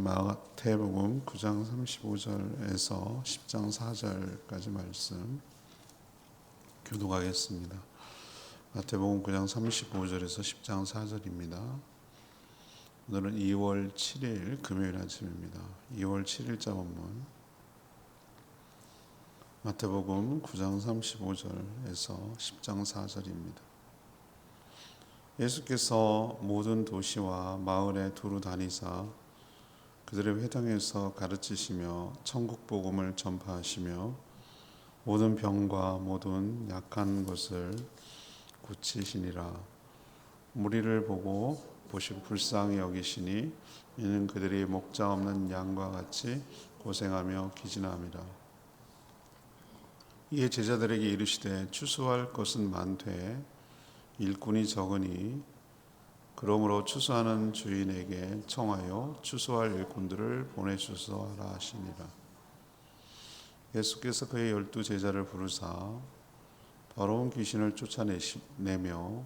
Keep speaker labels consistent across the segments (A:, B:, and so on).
A: 마태복음 9장 35절에서 10장 4절까지 말씀 교독하겠습니다. 마태복음 9장 35절에서 10장 4절입니다. 오늘은 2월 7일 금요일 아침입니다. 2월 7일자 본문 마태복음 9장 35절에서 10장 4절입니다. 예수께서 모든 도시와 마을에 두루 다니사 그들의 회당에서 가르치시며 천국 복음을 전파하시며 모든 병과 모든 약한 것을 고치시니라. 무리를 보시고 불쌍히 여기시니 이는 그들이 목자 없는 양과 같이 고생하며 기진함이라. 이에 제자들에게 이르시되 추수할 것은 많되 일꾼이 적으니 그러므로 추수하는 주인에게 청하여 추수할 일꾼들을 보내주소서 하시니라. 예수께서 그의 12 제자를 부르사 더러운 귀신을 쫓아내며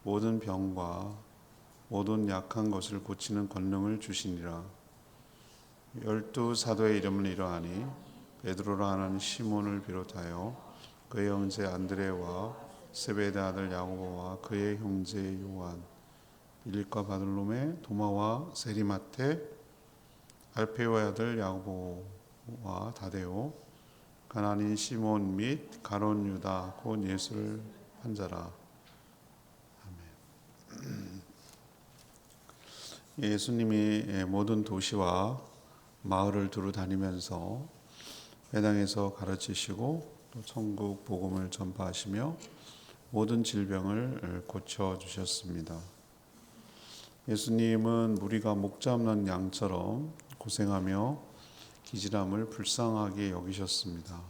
A: 모든 병과 모든 약한 것을 고치는 권능을 주시니라. 12 사도의 이름은 이러하니 베드로라 하는 시몬을 비롯하여 그의 형제 안드레와 세베대 아들 야고보와 그의 형제 요한, 빌립과 바들로메, 도마와 세리마테, 알페오의 아들 야고보와 다데오, 가나안인 시몬 및 가룟 유다 곧 예수를 판 자라. 아멘. 예수님이 모든 도시와 마을을 두루 다니면서 회당에서 가르치시고 또 천국 복음을 전파하시며 모든 질병을 고쳐주셨습니다. 예수님은 무리가 목자 없는 양처럼 고생하며 기질함을 불쌍하게 여기셨습니다.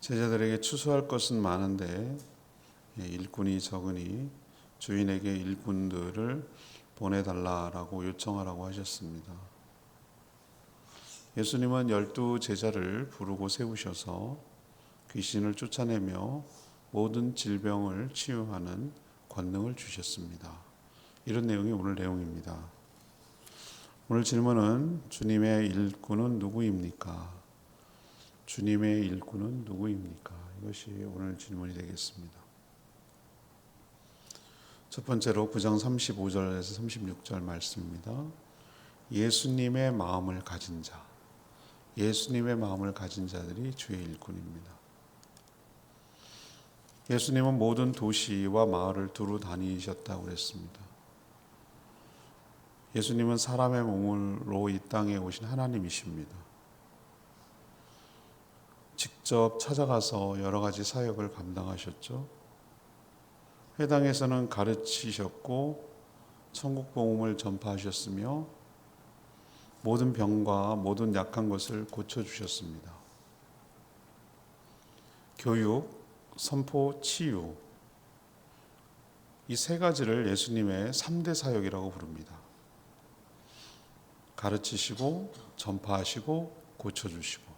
A: 제자들에게 추수할 것은 많은데 일꾼이 적으니 주인에게 일꾼들을 보내달라라고 요청하라고 하셨습니다. 예수님은 12 제자를 부르고 세우셔서 귀신을 쫓아내며 모든 질병을 치유하는 권능을 주셨습니다. 이런 내용이 오늘 내용입니다. 오늘 질문은 주님의 일꾼은 누구입니까? 주님의 일꾼은 누구입니까? 이것이 오늘 질문이 되겠습니다. 첫 번째로 9장 35절에서 36절 말씀입니다. 예수님의 마음을 가진 자, 예수님의 마음을 가진 자들이 주의 일꾼입니다. 예수님은 모든 도시와 마을을 두루 다니셨다고 그랬습니다. 예수님은 사람의 몸으로 이 땅에 오신 하나님이십니다. 직접 찾아가서 여러 가지 사역을 감당하셨죠. 회당에서는 가르치셨고 천국 복음을 전파하셨으며 모든 병과 모든 약한 것을 고쳐주셨습니다. 교육, 선포, 치유, 이 세 가지를 예수님의 3대 사역이라고 부릅니다. 가르치시고 전파하시고 고쳐주시고.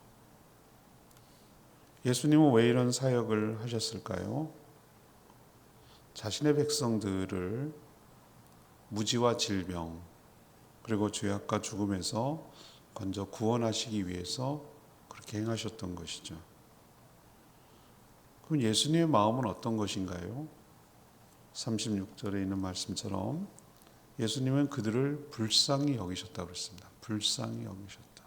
A: 예수님은 왜 이런 사역을 하셨을까요? 자신의 백성들을 무지와 질병 그리고 죄악과 죽음에서 건져 구원하시기 위해서 그렇게 행하셨던 것이죠. 그럼 예수님의 마음은 어떤 것인가요? 36절에 있는 말씀처럼 예수님은 그들을 불쌍히 여기셨다고 그랬습니다. 불쌍히 여기셨다.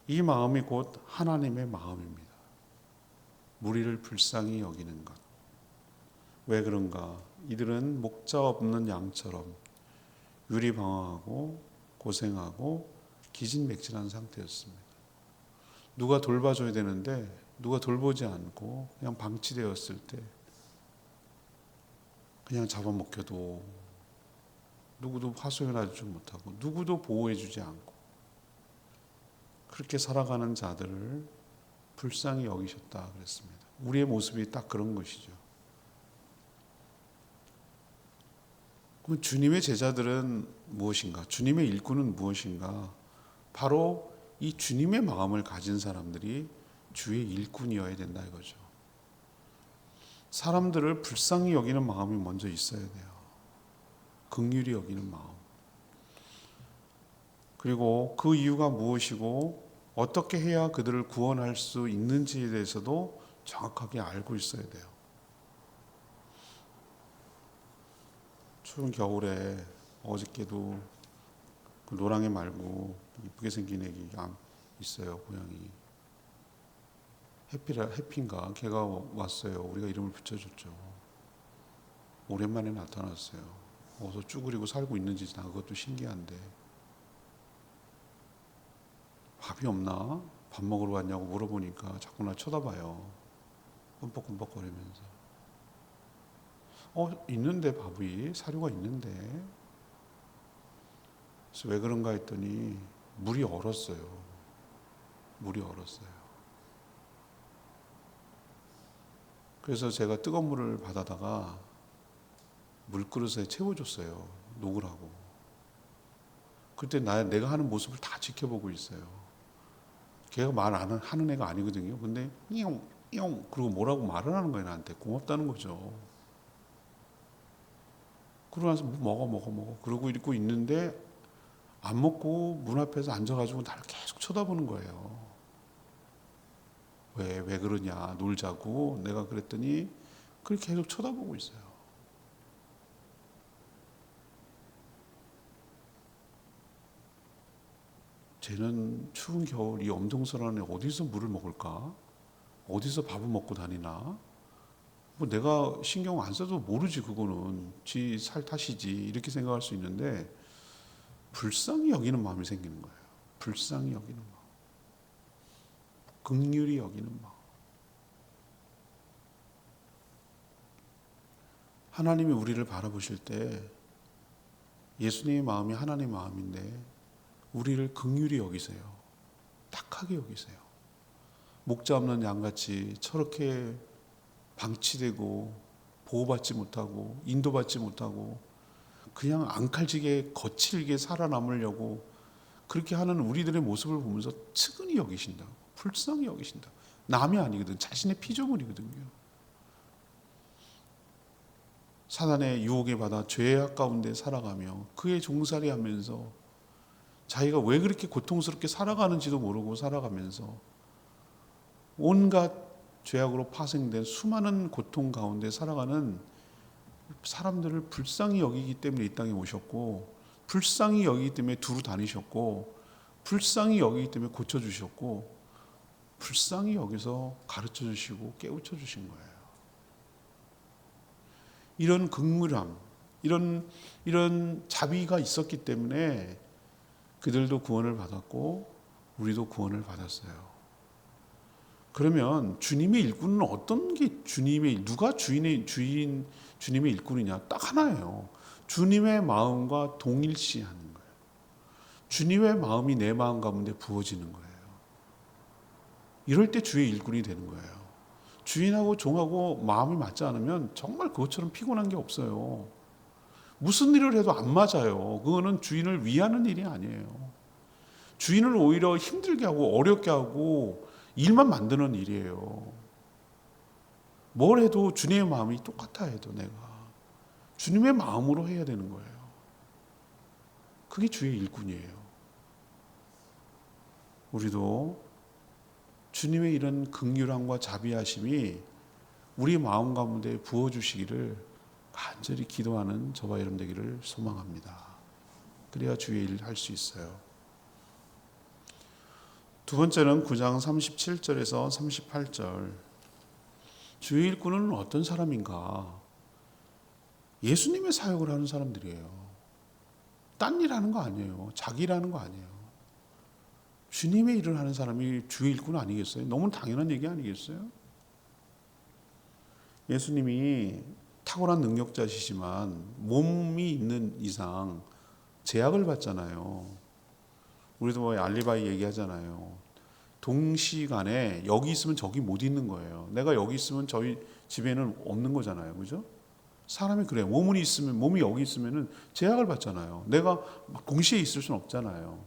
A: 이 마음이 곧 하나님의 마음입니다. 무리를 불쌍히 여기는 것. 왜 그런가? 이들은 목자 없는 양처럼 유리방황하고 고생하고 기진맥진한 상태였습니다. 누가 돌봐줘야 되는데 누가 돌보지 않고 그냥 방치되었을 때 그냥 잡아먹혀도 누구도 하소연하지 못하고 누구도 보호해주지 않고 그렇게 살아가는 자들을 불쌍히 여기셨다 그랬습니다. 우리의 모습이 딱 그런 것이죠. 그럼 주님의 제자들은 무엇인가? 주님의 일꾼은 무엇인가? 바로 이 주님의 마음을 가진 사람들이 주의 일꾼이어야 된다 이거죠. 사람들을 불쌍히 여기는 마음이 먼저 있어야 돼요. 긍휼히 여기는 마음. 그리고 그 이유가 무엇이고 어떻게 해야 그들을 구원할 수 있는지에 대해서도 정확하게 알고 있어야 돼요. 추운 겨울에 어저께도 그 노랑애 말고 이쁘게 생긴 애기가 있어요. 고양이 해피인가 걔가 왔어요. 우리가 이름을 붙여줬죠. 오랜만에 나타났어요. 어디서 쭈그리고 살고 있는지 나 그것도 신기한데 밥이 없나? 밥 먹으러 왔냐고 물어보니까 자꾸 나 쳐다봐요. 끔뻑끔뻑거리면서 있는데 밥이 사료가 있는데 그래서 왜 그런가 했더니 물이 얼었어요. 물이 얼었어요. 그래서 제가 뜨거운 물을 받아다가 물그릇에 채워줬어요. 녹으라고. 그때 내가 하는 모습을 다 지켜보고 있어요. 걔가 말 안 하는 애가 아니거든요. 근데 띠용 그리고 뭐라고 말을 하는 거예요. 나한테 고맙다는 거죠. 그러고 나서 먹어 그러고 있고 있는데 안 먹고 문 앞에서 앉아가지고 나를 계속 쳐다보는 거예요. 왜 그러냐 놀자고 내가 그랬더니 그렇게 계속 쳐다보고 있어요. 쟤는 추운 겨울 이 엄동설한에 어디서 물을 먹을까? 어디서 밥을 먹고 다니나? 뭐 내가 신경 안 써도 모르지 그거는 지 살 탓이지 이렇게 생각할 수 있는데 불쌍히 여기는 마음이 생기는 거예요. 불쌍히 여기는 마음, 긍휼히 여기는 마음. 하나님이 우리를 바라보실 때 예수님의 마음이 하나님의 마음인데 우리를 긍휼히 여기세요. 딱하게 여기세요. 목자 없는 양같이 저렇게 방치되고 보호받지 못하고 인도받지 못하고 그냥 앙칼지게 거칠게 살아남으려고 그렇게 하는 우리들의 모습을 보면서 측은히 여기신다고, 불쌍히 여기신다. 남이 아니거든. 자신의 피조물이거든요. 사단의 유혹에 받아 죄악 가운데 살아가며 그의 종살이하면서 자기가 왜 그렇게 고통스럽게 살아가는지도 모르고 살아가면서 온갖 죄악으로 파생된 수많은 고통 가운데 살아가는 사람들을 불쌍히 여기기 때문에 이 땅에 오셨고, 불쌍히 여기기 때문에 두루 다니셨고, 불쌍히 여기기 때문에 고쳐주셨고, 불쌍히 여기서 가르쳐 주시고 깨우쳐 주신 거예요. 이런 긍휼함, 이런 자비가 있었기 때문에 그들도 구원을 받았고 우리도 구원을 받았어요. 그러면 주님의 일꾼은 어떤 게 누가 주님의 일꾼이냐? 딱 하나예요. 주님의 마음과 동일시하는 거예요. 주님의 마음이 내 마음 가운데 부어지는 거예요. 이럴 때 주의 일꾼이 되는 거예요. 주인하고 종하고 마음이 맞지 않으면 정말 그것처럼 피곤한 게 없어요. 무슨 일을 해도 안 맞아요. 그거는 주인을 위하는 일이 아니에요. 주인을 오히려 힘들게 하고 어렵게 하고 일만 만드는 일이에요. 뭘 해도 주님의 마음이 똑같아 해도 내가 주님의 마음으로 해야 되는 거예요. 그게 주의 일꾼이에요. 우리도 주님의 이런 긍휼함과 자비하심이 우리 마음 가운데 부어주시기를 간절히 기도하는 저와 여러분 되기를 소망합니다. 그래야 주의 일을 할 수 있어요. 두 번째는 9장 37절에서 38절. 주의 일꾼은 어떤 사람인가? 예수님의 사역을 하는 사람들이에요. 딴 일 하는 거 아니에요. 자기 일 하는 거 아니에요. 주님의 일을 하는 사람이 주의 일꾼 아니겠어요? 너무 당연한 얘기 아니겠어요? 예수님이 탁월한 능력자시지만 몸이 있는 이상 제약을 받잖아요. 우리도 뭐 알리바이 얘기하잖아요. 동시간에 여기 있으면 저기 못 있는 거예요. 내가 여기 있으면 저희 집에는 없는 거잖아요. 그죠? 사람이 그래요. 몸이 여기 있으면 제약을 받잖아요. 내가 막 동시에 있을 수는 없잖아요.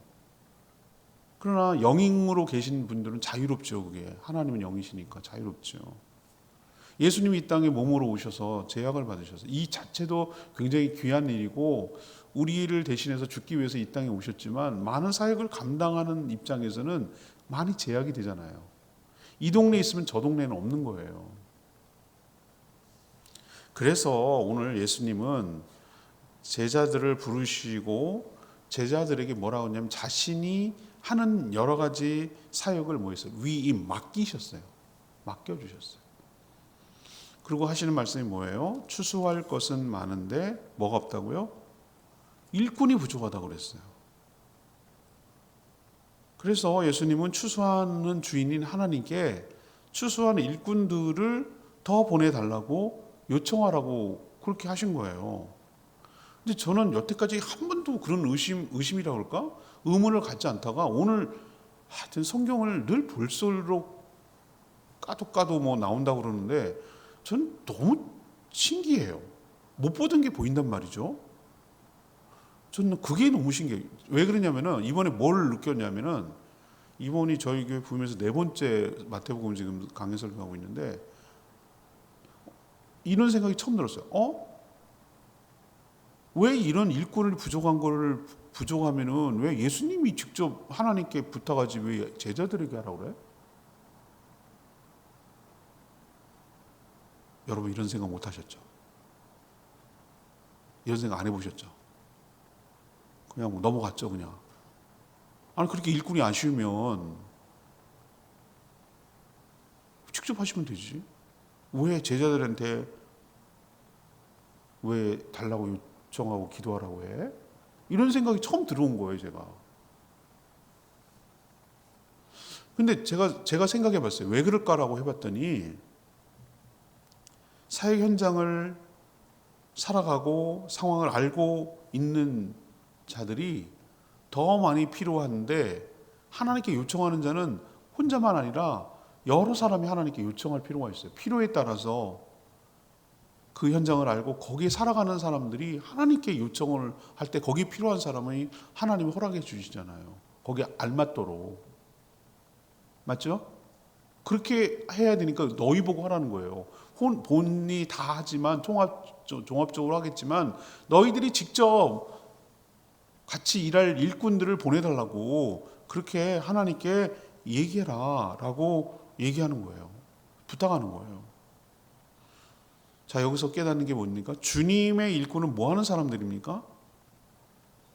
A: 그러나 영임으로 계신 분들은 자유롭죠. 그게 하나님은 영이시니까 자유롭죠. 예수님이 이 땅에 몸으로 오셔서 제약을 받으셔서 이 자체도 굉장히 귀한 일이고 우리를 대신해서 죽기 위해서 이 땅에 오셨지만 많은 사역을 감당하는 입장에서는 많이 제약이 되잖아요. 이 동네에 있으면 저 동네는 없는 거예요. 그래서 오늘 예수님은 제자들을 부르시고 제자들에게 뭐라고 했냐면 자신이 하는 여러 가지 사역을 뭐 했어요? 위임, 맡기셨어요. 맡겨주셨어요. 그리고 하시는 말씀이 뭐예요? 추수할 것은 많은데 뭐가 없다고요? 일꾼이 부족하다고 그랬어요. 그래서 예수님은 추수하는 주인인 하나님께 추수하는 일꾼들을 더 보내달라고 요청하라고 그렇게 하신 거예요. 근데 저는 여태까지 한 번도 그런 의심이라고 할까? 의문을 갖지 않다가 오늘 하여튼 성경을 늘 볼수록 까도 뭐 나온다고 그러는데 전 너무 신기해요. 못 보던 게 보인단 말이죠. 저는 그게 너무 신기해요. 왜 그러냐면은 이번에 뭘 느꼈냐면은 이번이 저희 교회 부임에서 4번째 마태복음 지금 강해 설교하고 있는데 이런 생각이 처음 들었어요. 왜 이런 일꾼을 부족하면은 왜 예수님이 직접 하나님께 부탁하지 왜 제자들에게 하라고 그래? 여러분 이런 생각 못 하셨죠? 이런 생각 안 해보셨죠? 그냥 뭐 넘어갔죠 그냥. 아니 그렇게 일꾼이 아쉬우면 직접 하시면 되지. 왜 제자들한테 왜 달라고 요청하고 기도하라고 해? 이런 생각이 처음 들어온 거예요 제가. 근데 제가 생각해 봤어요. 왜 그럴까라고 해봤더니 사역 현장을 살아가고 상황을 알고 있는 자들이 더 많이 필요한데 하나님께 요청하는 자는 혼자만 아니라 여러 사람이 하나님께 요청할 필요가 있어요. 필요에 따라서 그 현장을 알고 거기에 살아가는 사람들이 하나님께 요청을 할 때 거기에 필요한 사람이 하나님이 허락해 주시잖아요. 거기에 알맞도록. 맞죠? 그렇게 해야 되니까 너희 보고 하라는 거예요. 본인이 다 하지만 종합적으로 하겠지만 너희들이 직접 같이 일할 일꾼들을 보내달라고 그렇게 하나님께 얘기해라 라고 얘기하는 거예요. 부탁하는 거예요. 자, 여기서 깨닫는 게 뭡니까? 주님의 일꾼은 뭐 하는 사람들입니까?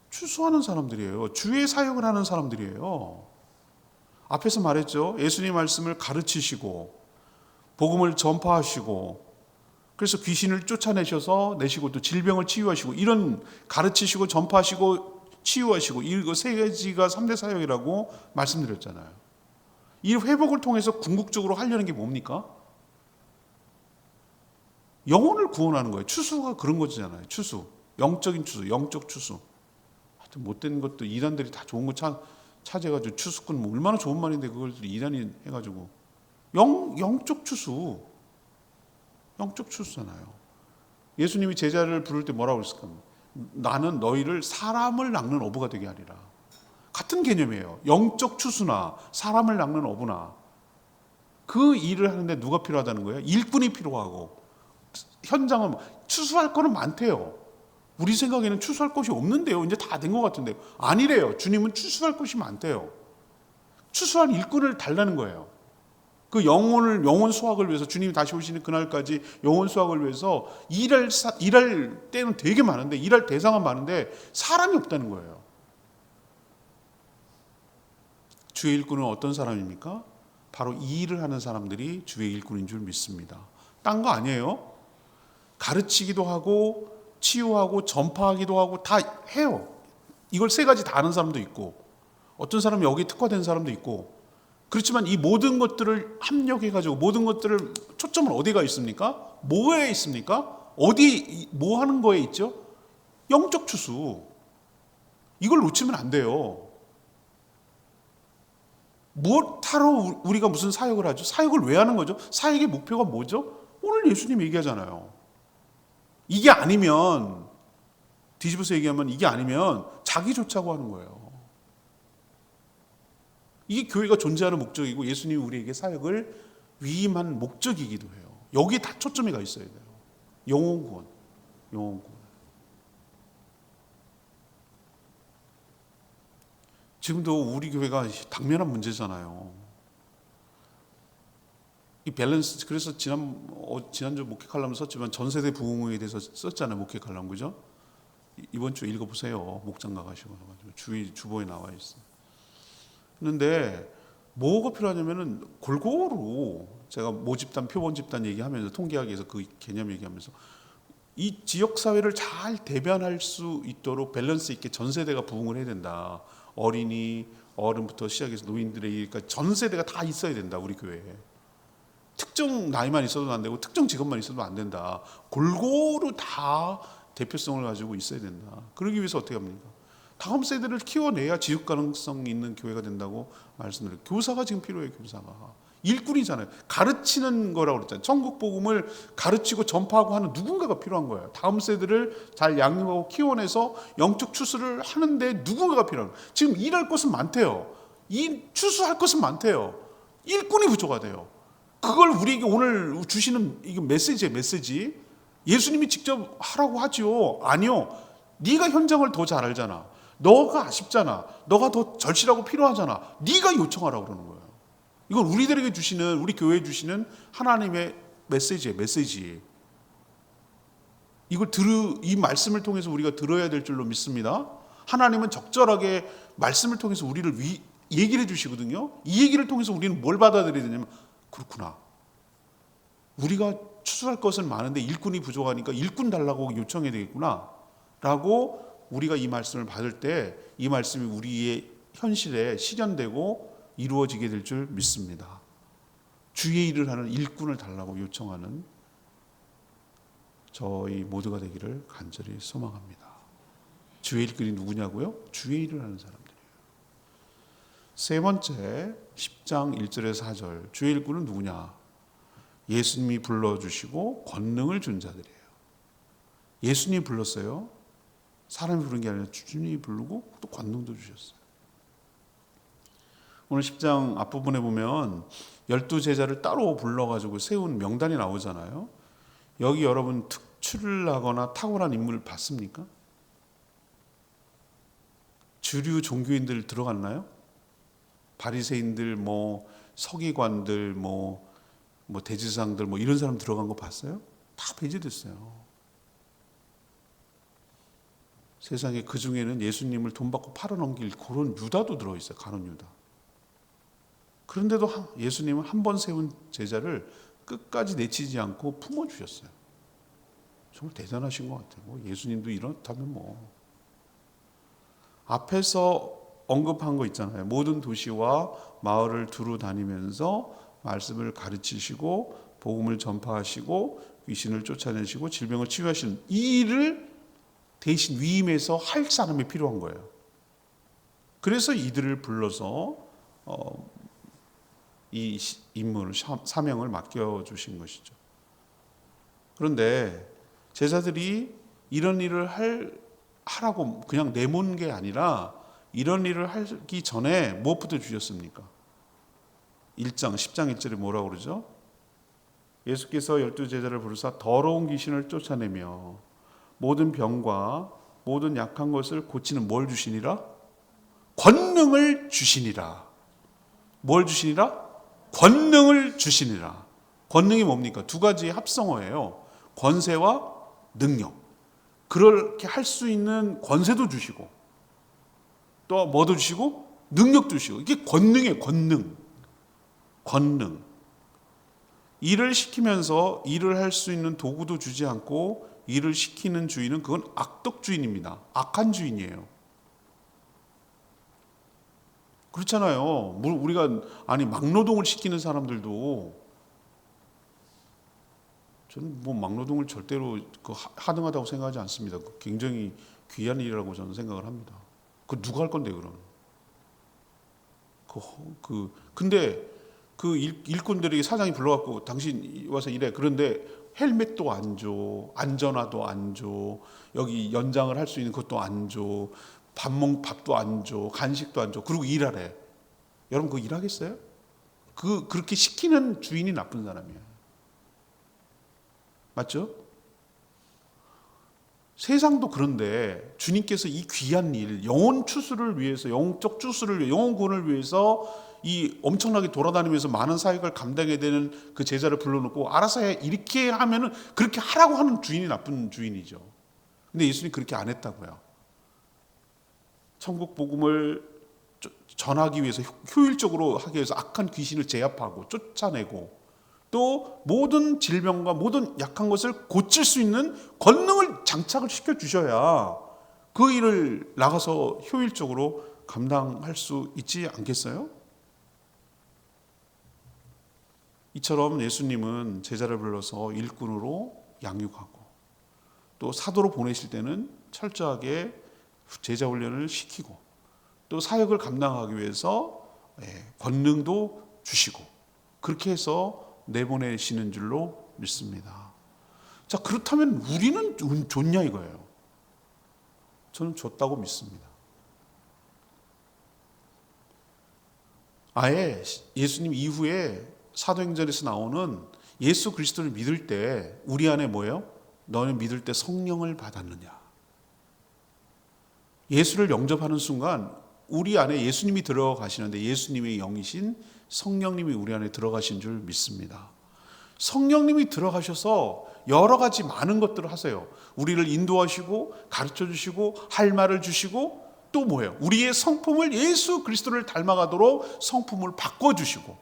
A: 추수하는 사람들이에요. 주의 사역을 하는 사람들이에요. 앞에서 말했죠. 예수님 말씀을 가르치시고 복음을 전파하시고 그래서 귀신을 쫓아내셔서 내시고 또 질병을 치유하시고 이런 가르치시고 전파하시고 치유하시고 이거 세 가지가 3대 사역이라고 말씀드렸잖아요. 이 회복을 통해서 궁극적으로 하려는 게 뭡니까? 영혼을 구원하는 거예요. 추수가 그런 거잖아요. 추수. 영적인 추수, 영적 추수. 하여튼 못된 것도 이단들이 다 좋은 거 찾아가지고 추수꾼 뭐 얼마나 좋은 말인데 그걸 이단이 해가지고 영적 추수. 영적 추수잖아요. 예수님이 제자를 부를 때 뭐라고 그랬을까? 나는 너희를 사람을 낚는 어부가 되게 하리라. 같은 개념이에요. 영적 추수나 사람을 낚는 어부나 그 일을 하는데 누가 필요하다는 거예요? 일꾼이 필요하고 현장은 추수할 거는 많대요. 우리 생각에는 추수할 것이 없는데요. 이제 다 된 것 같은데 아니래요. 주님은 추수할 것이 많대요. 추수한 일꾼을 달라는 거예요. 그 영혼 수확을 위해서 주님이 다시 오시는 그날까지 영혼 수확을 위해서 일할 때는 되게 많은데 일할 대상은 많은데 사람이 없다는 거예요. 주의 일꾼은 어떤 사람입니까? 바로 이 일을 하는 사람들이 주의 일꾼인 줄 믿습니다. 딴 거 아니에요. 가르치기도 하고 치유하고 전파하기도 하고 다 해요. 이걸 세 가지 다 하는 사람도 있고 어떤 사람은 여기 특화된 사람도 있고 그렇지만 이 모든 것들을 합력해가지고 모든 것들을 초점은 어디가 있습니까? 뭐에 있습니까? 뭐 하는 거에 있죠? 영적 추수. 이걸 놓치면 안 돼요. 무엇하러 우리가 무슨 사역을 하죠? 사역을 왜 하는 거죠? 사역의 목표가 뭐죠? 오늘 예수님 얘기하잖아요. 이게 아니면 뒤집어서 얘기하면 이게 아니면 자기 좋자고 하는 거예요. 이게 교회가 존재하는 목적이고 예수님이 우리에게 사역을 위임한 목적이기도 해요. 여기에 다 초점이 가 있어야 돼요. 영혼 구원. 지금도 우리 교회가 당면한 문제잖아요. 이 밸런스. 그래서 지난주 목회 칼럼 썼지만 전세대 부흥에 대해서 썼잖아요. 목회 칼럼, 그죠? 이번 주 읽어보세요. 목장가 가시고 주보에 나와 있어요. 그런데 뭐가 필요하냐면은 골고루 제가 모집단, 표본 집단 얘기하면서 통계학에서 그 개념 얘기하면서 이 지역 사회를 잘 대변할 수 있도록 밸런스 있게 전 세대가 부흥을 해야 된다. 어린이, 어른부터 시작해서 노인들에게, 그러니까 전 세대가 다 있어야 된다. 우리 교회에. 특정 나이만 있어도 안 되고 특정 직업만 있어도 안 된다. 골고루 다 대표성을 가지고 있어야 된다. 그러기 위해서 어떻게 합니까? 다음 세대를 키워내야 지속 가능성 있는 교회가 된다고 말씀드려요. 교사가 지금 필요해요. 교사가. 일꾼이잖아요. 가르치는 거라고 그랬잖아요. 천국 복음을 가르치고 전파하고 하는 누군가가 필요한 거예요. 다음 세대를 잘 양육하고 키워내서 영적 추수를 하는데 누군가가 필요한 거예요. 지금 일할 것은 많대요. 추수할 것은 많대요. 일꾼이 부족하대요. 그걸 우리에게 오늘 주시는 이게 메시지예요. 메시지. 예수님이 직접 하라고 하죠. 아니요. 네가 현장을 더 잘 알잖아. 너가 아쉽잖아. 너가 더 절실하고 필요하잖아. 네가 요청하라고 그러는 거예요. 이건 우리들에게 주시는, 우리 교회에 주시는 하나님의 메시지예요. 메시지. 이 말씀을 통해서 우리가 들어야 될 줄로 믿습니다. 하나님은 적절하게 말씀을 통해서 우리를 얘기를 해주시거든요. 이 얘기를 통해서 우리는 뭘 받아들여야 되냐면, 그렇구나. 우리가 추수할 것은 많은데 일꾼이 부족하니까 일꾼 달라고 요청해야 되겠구나 라고 우리가 이 말씀을 받을 때 이 말씀이 우리의 현실에 실현되고 이루어지게 될 줄 믿습니다. 주의 일을 하는 일꾼을 달라고 요청하는 저희 모두가 되기를 간절히 소망합니다. 주의 일꾼이 누구냐고요? 주의 일을 하는 사람들이에요. 세 번째, 10장 1절에서 4절. 주의 일꾼은 누구냐? 예수님이 불러주시고 권능을 준 자들이에요. 예수님이 불렀어요. 사람이 부른 게 아니라 주님이 부르고 또 권능도 주셨어요. 오늘 10장 앞부분에 보면 12제자를 따로 불러가지고 세운 명단이 나오잖아요. 여기 여러분 특출나거나 탁월한 인물을 봤습니까? 주류 종교인들 들어갔나요? 바리새인들, 서기관들, 대지상들 이런 사람 들어간 거 봤어요? 다 배제됐어요. 세상에 그 중에는 예수님을 돈 받고 팔아넘길 그런 유다도 들어있어요. 가론 유다. 그런데도 예수님은 한 번 세운 제자를 끝까지 내치지 않고 품어주셨어요. 정말 대단하신 것 같아요. 예수님도 이렇다면 앞에서 언급한 거 있잖아요. 모든 도시와 마을을 두루 다니면서 말씀을 가르치시고 복음을 전파하시고 귀신을 쫓아내시고 질병을 치유하시는 이 일을 대신 위임해서 할 사람이 필요한 거예요. 그래서 이들을 불러서 이 임무를, 사명을 맡겨주신 것이죠. 그런데 제자들이 이런 일을 하라고 그냥 내몬 게 아니라 이런 일을 하기 전에 무엇부터 주셨습니까? 10장 1절에 뭐라고 그러죠? 예수께서 12제자를 부르사 더러운 귀신을 쫓아내며 모든 병과 모든 약한 것을 고치는 뭘 주시니라? 권능을 주시니라. 뭘 주시니라? 권능을 주시니라. 권능이 뭡니까? 두 가지의 합성어예요. 권세와 능력. 그렇게 할 수 있는 권세도 주시고 또 뭐도 주시고 능력도 주시고 이게 권능이에요. 권능. 일을 시키면서 일을 할 수 있는 도구도 주지 않고 일을 시키는 주인은 그건 악덕 주인입니다. 악한 주인이에요. 그렇잖아요. 우리가 막노동을 시키는 사람들도 저는 막노동을 절대로 하등하다고 생각하지 않습니다. 굉장히 귀한 일이라고 저는 생각을 합니다. 그 누가 할 건데 그러면? 근데 그 일꾼들이 사장이 불러갖고 당신 와서 일해. 그런데 헬멧도 안 줘, 안전화도 안 줘, 여기 연장을 할 수 있는 것도 안 줘, 밥도 안 줘, 간식도 안 줘. 그리고 일하래. 여러분 그거 일하겠어요? 그렇게 시키는 주인이 나쁜 사람이에요. 맞죠? 세상도 그런데 주님께서 이 귀한 일, 영혼 추수를 위해서, 영적 추수를 위해, 영혼 구원을 위해서 이 엄청나게 돌아다니면서 많은 사역을 감당해야 되는 그 제자를 불러놓고 알아서 해, 이렇게 하면은 그렇게 하라고 하는 주인이 나쁜 주인이죠. 근데 예수님 그렇게 안 했다고요. 천국 복음을 전하기 위해서, 효율적으로 하기 위해서 악한 귀신을 제압하고 쫓아내고, 또 모든 질병과 모든 약한 것을 고칠 수 있는 권능을 장착을 시켜 주셔야 그 일을 나가서 효율적으로 감당할 수 있지 않겠어요? 이처럼 예수님은 제자를 불러서 일꾼으로 양육하고, 또 사도로 보내실 때는 철저하게 제자 훈련을 시키고, 또 사역을 감당하기 위해서 권능도 주시고, 그렇게 해서 내보내시는 줄로 믿습니다. 자, 그렇다면 우리는 좋냐 이거예요. 저는 좋다고 믿습니다. 아예 예수님 이후에 사도행전에서 나오는 예수 그리스도를 믿을 때 우리 안에 뭐예요? 너는 믿을 때 성령을 받았느냐. 예수를 영접하는 순간 우리 안에 예수님이 들어가시는데, 예수님의 영이신 성령님이 우리 안에 들어가신 줄 믿습니다. 성령님이 들어가셔서 여러 가지 많은 것들을 하세요. 우리를 인도하시고 가르쳐 주시고 할 말을 주시고, 또 뭐예요? 우리의 성품을 예수 그리스도를 닮아가도록 성품을 바꿔주시고,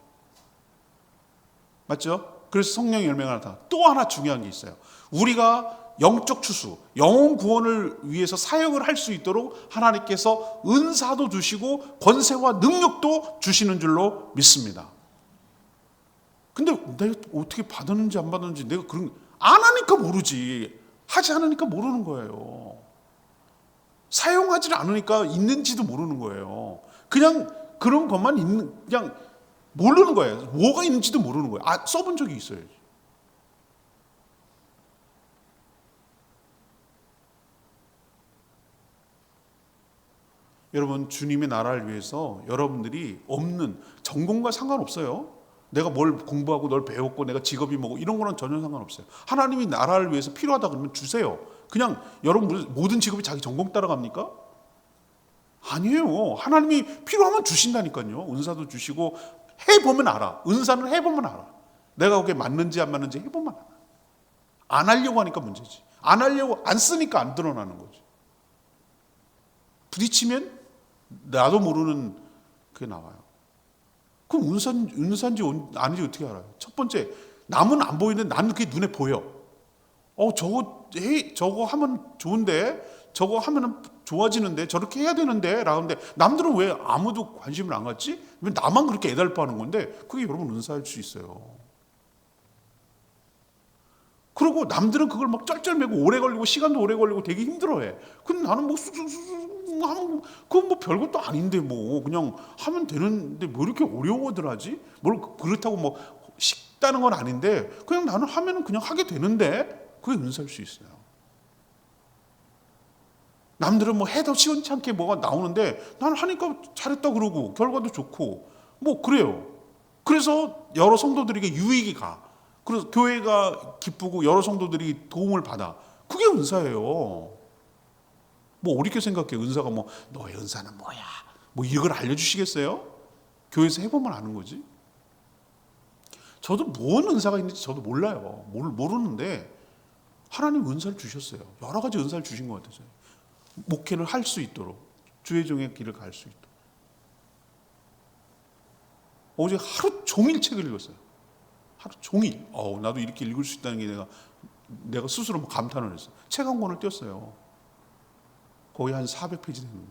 A: 맞죠? 그래서 성령의 열매가 나타나. 또 하나 중요한 게 있어요. 우리가 영적 추수, 영혼 구원을 위해서 사역을 할 수 있도록 하나님께서 은사도 주시고 권세와 능력도 주시는 줄로 믿습니다. 근데 내가 어떻게 받았는지 안 받았는지 내가 안 하니까 모르지. 하지 않으니까 모르는 거예요. 사용하지 않으니까 있는지도 모르는 거예요. 그냥 그런 것만 그냥 모르는 거예요. 뭐가 있는지도 모르는 거예요. 써본 적이 있어야지. 여러분, 주님의 나라를 위해서 여러분들이 없는 전공과 상관없어요. 내가 뭘 공부하고 널 배웠고 내가 직업이 뭐고 이런 거는 전혀 상관없어요. 하나님이 나라를 위해서 필요하다 그러면 주세요. 그냥 여러분 모든 직업이 자기 전공 따라갑니까? 아니에요. 하나님이 필요하면 주신다니까요. 은사도 주시고, 해보면 알아. 은사는 해보면 알아. 내가 그게 맞는지 안 맞는지 해보면 알아. 안 하려고 하니까 문제지. 안 쓰니까 안 드러나는 거지. 부딪히면 나도 모르는 그게 나와요. 그럼 은사인지 아닌지 어떻게 알아요? 첫 번째, 남은 안 보이는데 나는 그게 눈에 보여. 저거 하면 좋은데, 저거 하면 좋아지는데, 저렇게 해야 되는데 라는데, 남들은 왜 아무도 관심을 안 갖지? 왜 나만 그렇게 애달파하는 건데, 그게 여러분 은사일 수 있어요. 그리고 남들은 그걸 막 쩔쩔매고 오래 걸리고 시간도 오래 걸리고 되게 힘들어해. 근데 나는 뭐 하면 그건 뭐 별것도 아닌데 뭐 그냥 하면 되는데 뭐 이렇게 어려워들 하지? 뭘 그렇다고 뭐 쉽다는 건 아닌데, 그냥 나는 하면은 그냥 하게 되는데, 그게 은사일 수 있어요. 남들은 뭐 해도 시원찮게 뭐가 나오는데 나는 하니까 잘했다 그러고 결과도 좋고 뭐 그래요. 그래서 여러 성도들에게 유익이 가. 그래서 교회가 기쁘고 여러 성도들이 도움을 받아. 그게 은사예요. 뭐 어렵게 생각해. 은사가 뭐 너의 은사는 뭐야? 뭐 이걸 알려주시겠어요? 교회에서 해보면 아는 거지. 저도 뭔 은사가 있는지 저도 몰라요. 모르는데 하나님 은사를 주셨어요. 여러 가지 은사를 주신 것 같아요. 목회를 할 수 있도록, 주의 종의 길을 갈 수 있도록. 어제 하루 종일 책을 읽었어요. 하루 종일. 나도 이렇게 읽을 수 있다는 게 내가 스스로 뭐 감탄을 했어요. 책 한 권을 띄었어요. 거의 한 400페이지 되는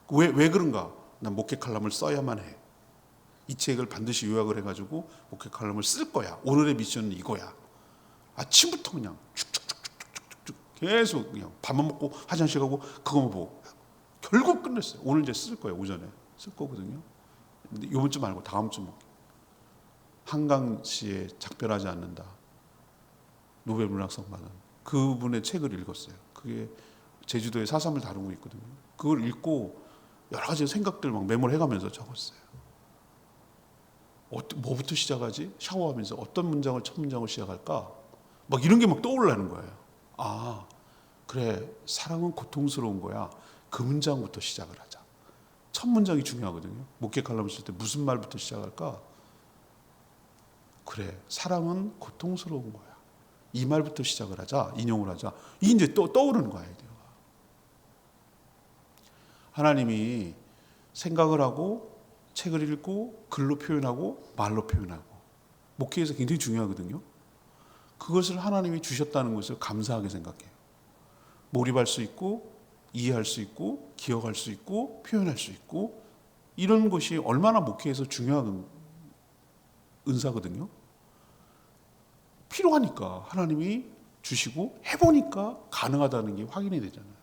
A: 거예요. 왜 그런가? 난 목회 칼럼을 써야만 해. 이 책을 반드시 요약을 해가지고 목회 칼럼을 쓸 거야. 오늘의 미션은 이거야. 아침부터 그냥 쭉쭉쭉쭉쭉쭉 계속 그냥 밥만 먹고 화장실 가고 그거만 보고 결국 끝냈어요. 오늘 이제 쓸 거예요. 오전에 쓸 거거든요. 근데 이번 주 말고 다음 주 먹게. 한강 씨의 작별하지 않는다. 노벨 문학상 받은 그분의 책을 읽었어요. 그게 제주도의 4.3을 다루고 있거든요. 그걸 읽고 여러 가지 생각들 막 메모를 해가면서 적었어요. 뭐부터 시작하지? 샤워하면서 어떤 문장을 첫 문장을 시작할까? 막 이런 게 막 떠올라는 거예요. 그래, 사랑은 고통스러운 거야. 그 문장부터 시작을 하자. 첫 문장이 중요하거든요. 목회 칼럼 쓸 때 무슨 말부터 시작할까? 그래, 사랑은 고통스러운 거야. 이 말부터 시작을 하자. 인용을 하자. 이게 이제 또 떠오르는 거야. 하나님이 생각을 하고 책을 읽고 글로 표현하고 말로 표현하고 목회에서 굉장히 중요하거든요. 그것을 하나님이 주셨다는 것을 감사하게 생각해요. 몰입할 수 있고 이해할 수 있고 기억할 수 있고 표현할 수 있고 이런 것이 얼마나 목회에서 중요한 은사거든요. 필요하니까 하나님이 주시고 해보니까 가능하다는 게 확인이 되잖아요.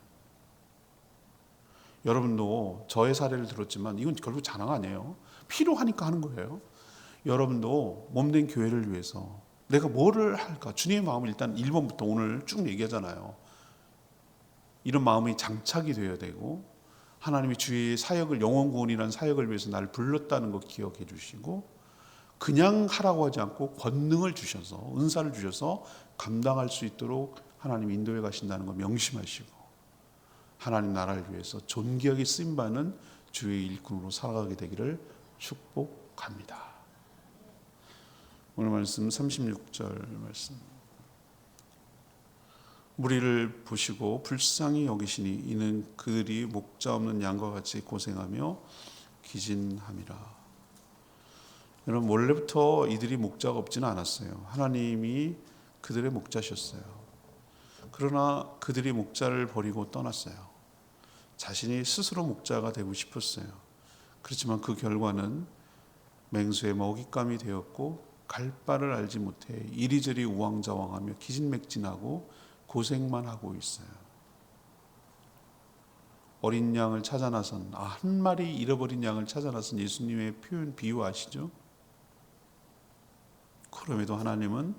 A: 여러분도 저의 사례를 들었지만 이건 결국 자랑 아니에요. 필요하니까 하는 거예요. 여러분도 몸된 교회를 위해서 내가 뭐를 할까? 주님의 마음을 일단 1번부터 오늘 쭉 얘기하잖아요. 이런 마음이 장착이 되어야 되고 하나님이 주의 사역을 영원 구원이라는 사역을 위해서 나를 불렀다는 거 기억해 주시고 그냥 하라고 하지 않고 권능을 주셔서 은사를 주셔서 감당할 수 있도록 하나님 인도해 가신다는 거 명심하시고 하나님 나라를 위해서 존귀하게 쓰임받는 주의 일꾼으로 살아가게 되기를 축복합니다. 오늘 말씀 36절 말씀. 무리를 보시고 불쌍히 여기시니 이는 그들이 목자 없는 양과 같이 고생하며 기진함이라. 여러분 원래부터 이들이 목자가 없지는 않았어요. 하나님이 그들의 목자셨어요. 그러나 그들이 목자를 버리고 떠났어요. 자신이 스스로 목자가 되고 싶었어요. 그렇지만 그 결과는 맹수의 먹잇감이 되었고 갈 바를 알지 못해 이리저리 우왕좌왕하며 기진맥진하고 고생만 하고 있어요. 어린 양을 찾아 나선 한 마리 잃어버린 양을 찾아 나선 예수님의 표현 비유 아시죠? 그럼에도 하나님은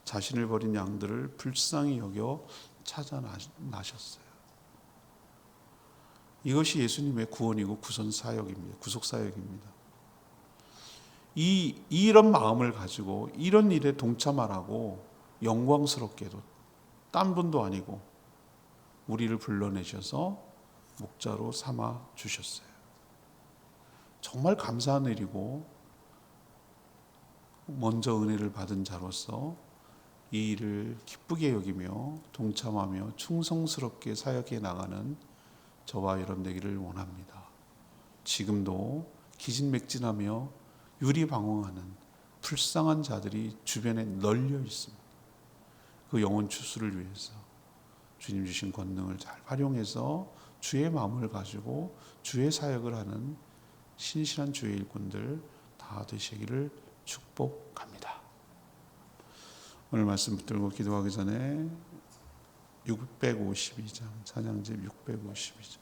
A: 자신을 버린 양들을 불쌍히 여겨 찾아 나셨어요. 이것이 예수님의 구원이고 구선 사역입니다. 구속 사역입니다. 이런 마음을 가지고 이런 일에 동참하라고 영광스럽게도 딴 분도 아니고 우리를 불러내셔서 목자로 삼아 주셨어요. 정말 감사한 일이고 먼저 은혜를 받은 자로서 이 일을 기쁘게 여기며 동참하며 충성스럽게 사역해 나가는 저와 여러분 되기를 원합니다. 지금도 기진맥진하며 유리방황하는 불쌍한 자들이 주변에 널려 있습니다. 그 영혼 추수를 위해서 주님 주신 권능을 잘 활용해서 주의 마음을 가지고 주의 사역을 하는 신실한 주의 일꾼들 다 되시기를 축복합니다. 오늘 말씀 붙들고 기도하기 전에 652장 찬양집 652장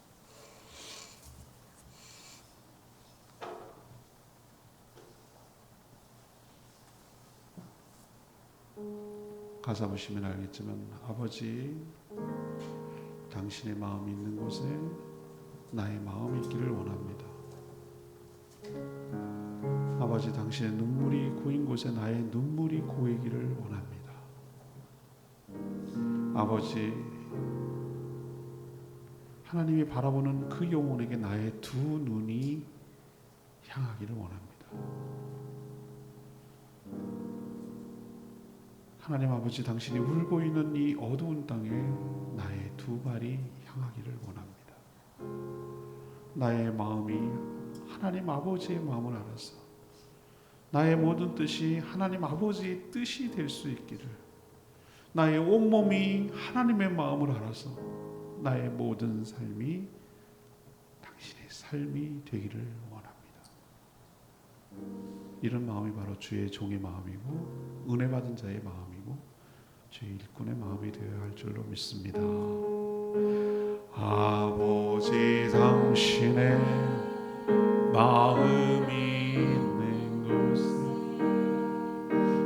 A: 가사 보시면 알겠지만 아버지 당신의 마음이 있는 곳에 나의 마음이 있기를 원합니다. 아버지 당신의 눈물이 고인 곳에 나의 눈물이 고이기를 원합니다. 아버지 하나님이 바라보는 그 영혼에게 나의 두 눈이 향하기를 원합니다. 하나님 아버지 당신이 울고 있는 이 어두운 땅에 나의 두 발이 향하기를 원합니다. 나의 마음이 하나님 아버지의 마음을 알아서 나의 모든 뜻이 하나님 아버지의 뜻이 될 수 있기를, 나의 온몸이 하나님의 마음을 알아서 나의 모든 삶이 당신의 삶이 되기를 원합니다. 이런 마음이 바로 주의 종의 마음이고 은혜 받은 자의 마음이고 주의 일꾼의 마음이 되어야 할 줄로 믿습니다. 아버지 당신의 마음이 있는 곳에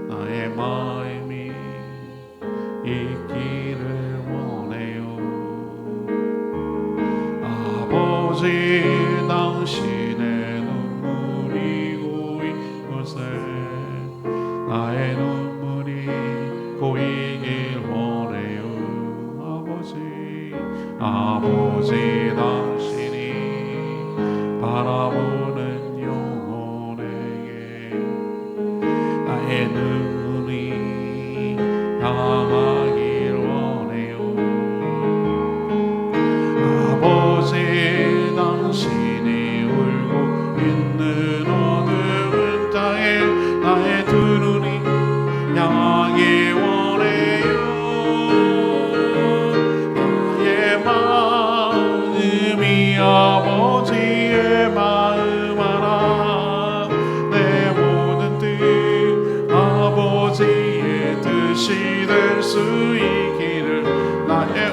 A: 나의 마음이 있기를 원해요. 아버지 당신의 눈물이 고인 곳에 나의 눈물이 고이길 원해요. 아버지 우리 아버지의 마음 알아. 내 모든 뜻 아버지의 뜻이 될 수 있기를. 나의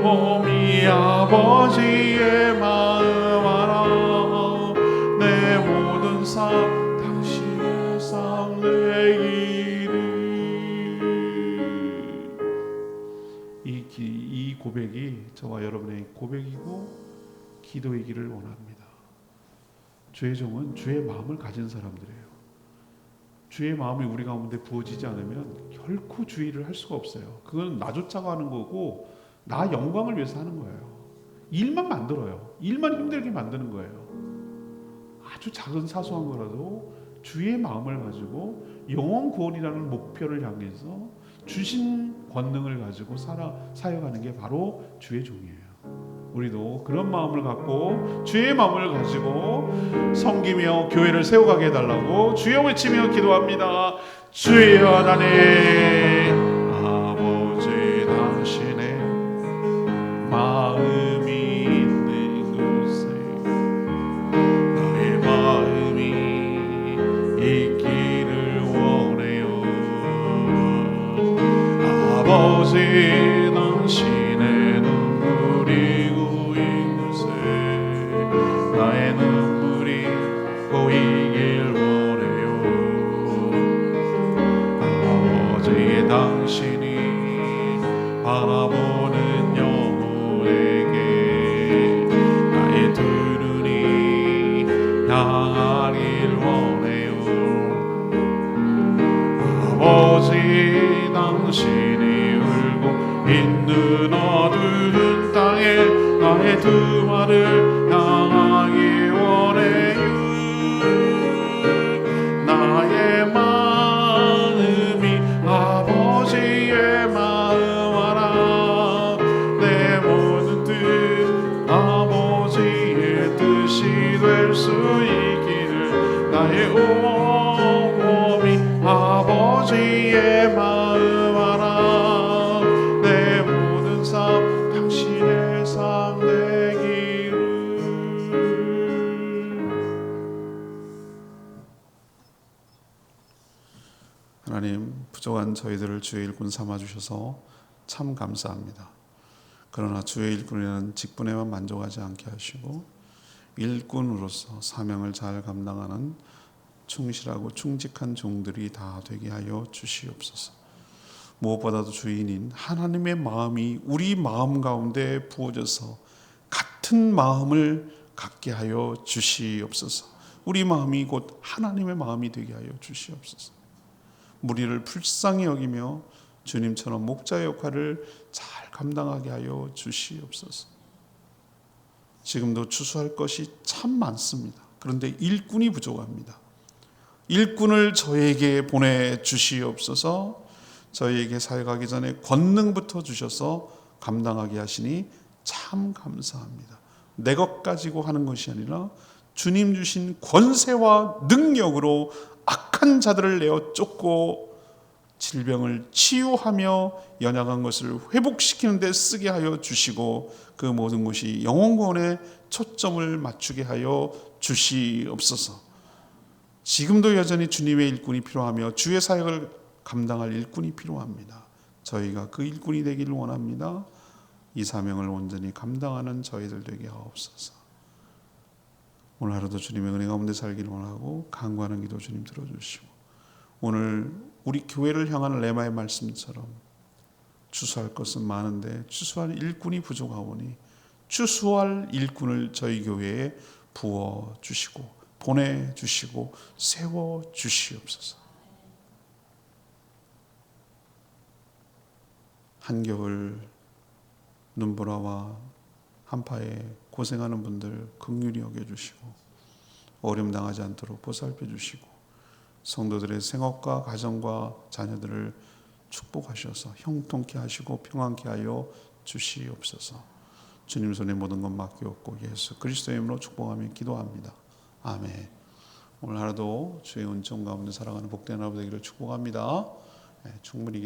A: 오미 아버지의 마음 알아. 내 모든 삶 당신의 삶 되기를. 이 고백이 저와 여러분의 고백이고 기도이기를 원합니다. 주의 종은 주의 마음을 가진 사람들이에요. 주의 마음이 우리 가운데 부어지지 않으면 결코 주의 일을 할 수가 없어요. 그건 나조차가 하는 거고 나 영광을 위해서 하는 거예요. 일만 만들어요. 일만 힘들게 만드는 거예요. 아주 작은 사소한 거라도 주의 마음을 가지고 영원 구원이라는 목표를 향해서 주신 권능을 가지고 사역하는 게 바로 주의 종이에요. 우리도 그런 마음을 갖고 주의 마음을 가지고 섬기며 교회를 세워가게 해달라고 주여 외치며 기도합니다. 주여 하나님 아버지 당신의 마음이 있는 곳에 나의 마음이 있기를 원해요. 아버지 당신의 눈물이 고인 곳에 나의 눈물이 고이길 원해요. 아버지 당신이 바라보는 영혼에게 나의 두 눈이 향하길 원해요. 아버지 당신이 울고 있는 어두운 땅에 나의 두 말을 향하기 원해요. 나의 마음이 아버지의 마음 알아. 내 모든 뜻 아버지의 뜻이 될 수 있기를. 나의 온몸이 아버지의 마음 알아. 내 모든 삶 당신의 삶 되기를. 하나님, 부족한 저희들을 주의 일꾼 삼아주셔서 참 감사합니다. 그러나 주의 일꾼이라는 직분에만 만족하지 않게 하시고 일꾼으로서 사명을 잘 감당하는 충실하고 충직한 종들이 다 되게 하여 주시옵소서. 무엇보다도 주인인 하나님의 마음이 우리 마음 가운데 부어져서 같은 마음을 갖게 하여 주시옵소서. 우리 마음이 곧 하나님의 마음이 되게 하여 주시옵소서. 무리를 불쌍히 여기며 주님처럼 목자의 역할을 잘 감당하게 하여 주시옵소서. 지금도 추수할 것이 참 많습니다. 그런데 일꾼이 부족합니다. 일꾼을 저에게 보내주시옵소서. 저희에게 사역하기 전에 권능부터 주셔서 감당하게 하시니 참 감사합니다. 내 것 가지고 하는 것이 아니라 주님 주신 권세와 능력으로 악한 자들을 내어 쫓고 질병을 치유하며 연약한 것을 회복시키는 데 쓰게 하여 주시고 그 모든 것이 영혼구원에 초점을 맞추게 하여 주시옵소서. 지금도 여전히 주님의 일꾼이 필요하며 주의 사역을 감당할 일꾼이 필요합니다. 저희가 그 일꾼이 되기를 원합니다. 이 사명을 온전히 감당하는 저희들 되게 하옵소서. 오늘 하루도 주님의 은혜 가운데 살기를 원하고 간구하는 기도 주님 들어주시고 오늘 우리 교회를 향한 레마의 말씀처럼 추수할 것은 많은데 추수할 일꾼이 부족하오니 추수할 일꾼을 저희 교회에 부어주시고 보내주시고 세워주시옵소서. 한겨울 눈보라와 한파에 고생하는 분들 긍휼히 여겨주시고 어려움 당하지 않도록 보살펴 주시고 성도들의 생업과 가정과 자녀들을 축복하셔서 형통케 하시고 평안케 하여 주시옵소서. 주님 손에 모든 것 맡기옵고 예수 그리스도의 이름으로 축복하며 기도합니다. 아멘. 오늘 하루도 주의 은총 가운데 살아가는 복된 하루 되기를 축복합니다. 충분히